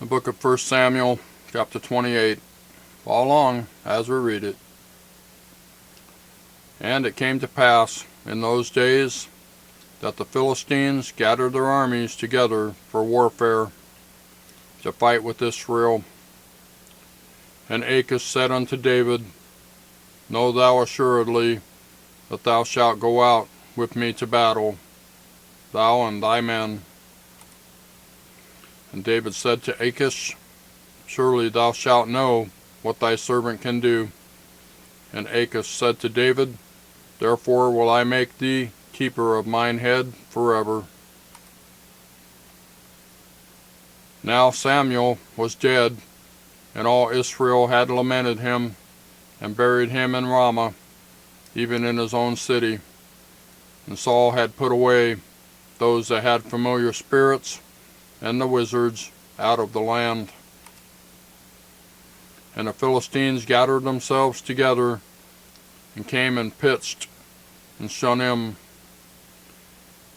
The book of 1 Samuel, chapter 28. Follow along as we read it. And it came to pass in those days that the Philistines gathered their armies together for warfare to fight with Israel. And Achish said unto David, Know thou assuredly that thou shalt go out with me to battle, thou and thy men. And David said to Achish, Surely thou shalt know what thy servant can do. And Achish said to David, Therefore will I make thee keeper of mine head forever. Now Samuel was dead, and all Israel had lamented him, and buried him in Ramah, even in his own city. And Saul had put away those that had familiar spirits, and the wizards out of the land. And the Philistines gathered themselves together, and came and pitched in Shunem.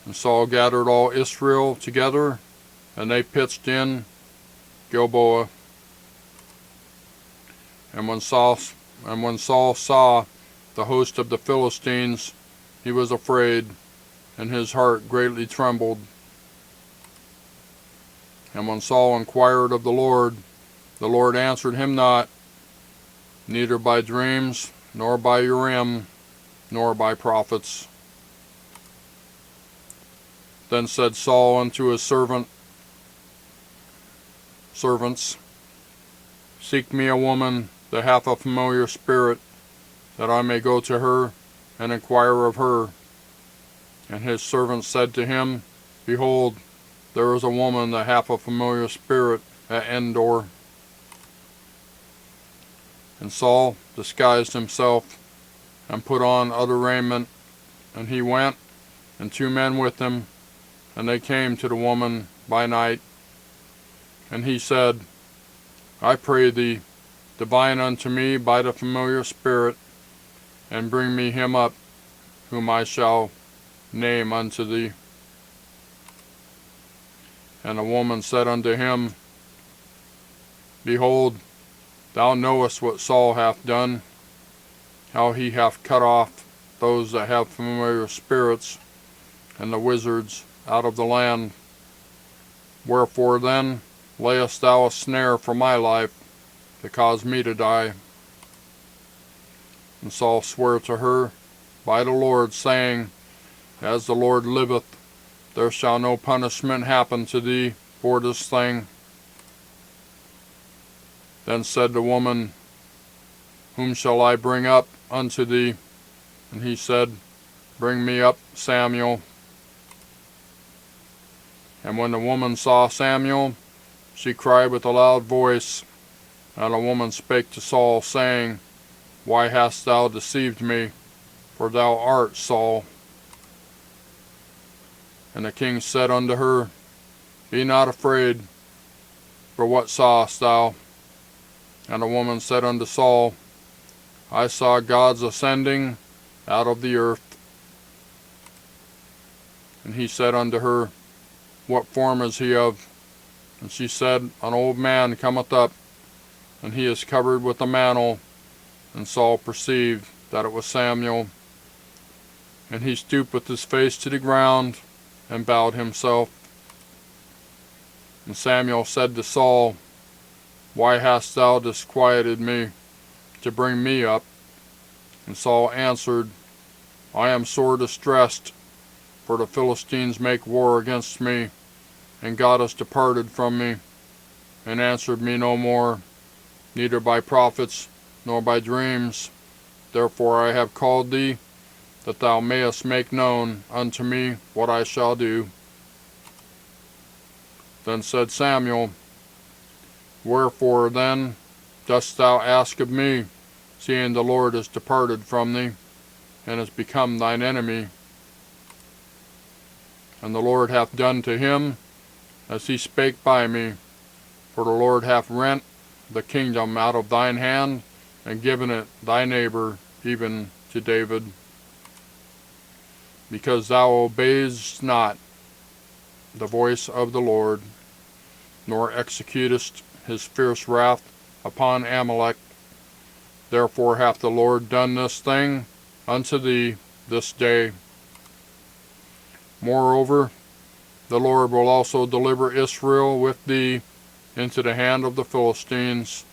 And Saul gathered all Israel together, and they pitched in Gilboa. And when Saul saw the host of the Philistines, he was afraid, and his heart greatly trembled. And when Saul inquired of the Lord answered him not, neither by dreams, nor by Urim, nor by prophets. Then said Saul unto his servants, Seek me a woman that hath a familiar spirit, that I may go to her and inquire of her. And his servants said to him, Behold, there is a woman that hath a familiar spirit at Endor. And Saul disguised himself, and put on other raiment, and he went, and 2 men with him, and they came to the woman by night. And he said, I pray thee, divine unto me by the familiar spirit, and bring me him up, whom I shall name unto thee. And the woman said unto him, Behold, thou knowest what Saul hath done, how he hath cut off those that have familiar spirits, and the wizards out of the land. Wherefore then layest thou a snare for my life, to cause me to die? And Saul sware to her by the Lord, saying, As the Lord liveth, there shall no punishment happen to thee for this thing. Then said the woman, Whom shall I bring up unto thee? And he said, Bring me up Samuel. And when the woman saw Samuel, she cried with a loud voice. And the woman spake to Saul, saying, Why hast thou deceived me? For thou art Saul. And the king said unto her, Be not afraid, for what sawest thou? And the woman said unto Saul, I saw gods ascending out of the earth. And he said unto her, What form is he of? And she said, An old man cometh up, and he is covered with a mantle. And Saul perceived that it was Samuel. And he stooped with his face to the ground, and bowed himself. And Samuel said to Saul, Why hast thou disquieted me, to bring me up? And Saul answered, I am sore distressed, for the Philistines make war against me, and God is departed from me, and answered me no more, neither by prophets, nor by dreams. Therefore I have called thee, that thou mayest make known unto me what I shall do. Then said Samuel, Wherefore then dost thou ask of me, seeing the Lord is departed from thee, and is become thine enemy? And the Lord hath done to him as he spake by me, for the Lord hath rent the kingdom out of thine hand, and given it thy neighbor, even to David. Because thou obeyedst not the voice of the Lord, nor executest his fierce wrath upon Amalek. Therefore hath the Lord done this thing unto thee this day. Moreover, the Lord will also deliver Israel with thee into the hand of the Philistines,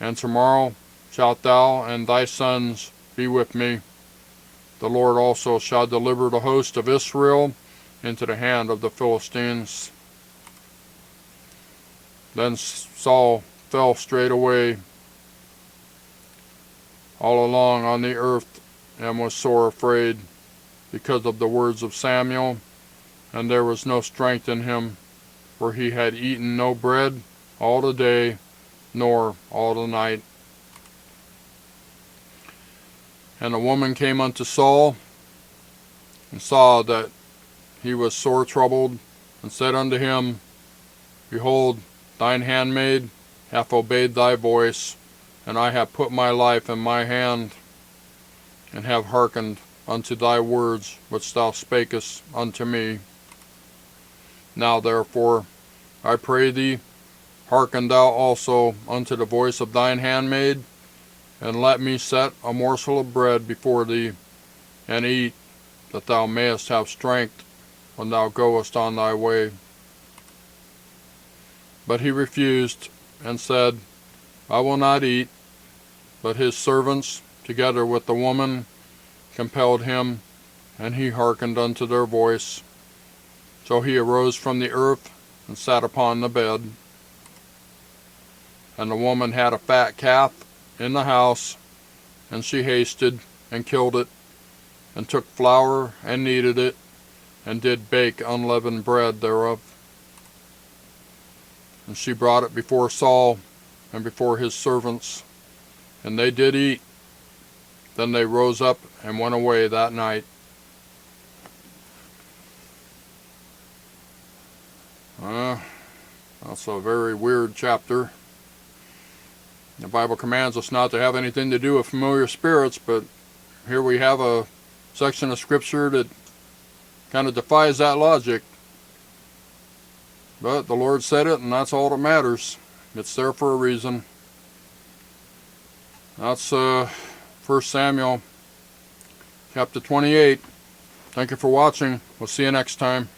and tomorrow shalt thou and thy sons be with me. The Lord also shall deliver the host of Israel into the hand of the Philistines. Then Saul fell straightway all along on the earth, and was sore afraid because of the words of Samuel, and there was no strength in him, for he had eaten no bread all the day, nor all the night. And a woman came unto Saul, and saw that he was sore troubled, and said unto him, Behold, thine handmaid hath obeyed thy voice, and I have put my life in my hand, and have hearkened unto thy words which thou spakest unto me. Now therefore, I pray thee, hearken thou also unto the voice of thine handmaid, and let me set a morsel of bread before thee, and eat, that thou mayest have strength when thou goest on thy way. But he refused, and said, I will not eat. But his servants, together with the woman, compelled him, and he hearkened unto their voice. So he arose from the earth, and sat upon the bed. And the woman had a fat calf in the house, and she hasted, and killed it, and took flour, and kneaded it, and did bake unleavened bread thereof. And she brought it before Saul, and before his servants, and they did eat. Then they rose up, and went away that night. That's a very weird chapter. The Bible commands us not to have anything to do with familiar spirits, but here we have a section of Scripture that kind of defies that logic. But the Lord said it, and that's all that matters. It's there for a reason. That's 1 Samuel chapter 28. Thank you for watching. We'll see you next time.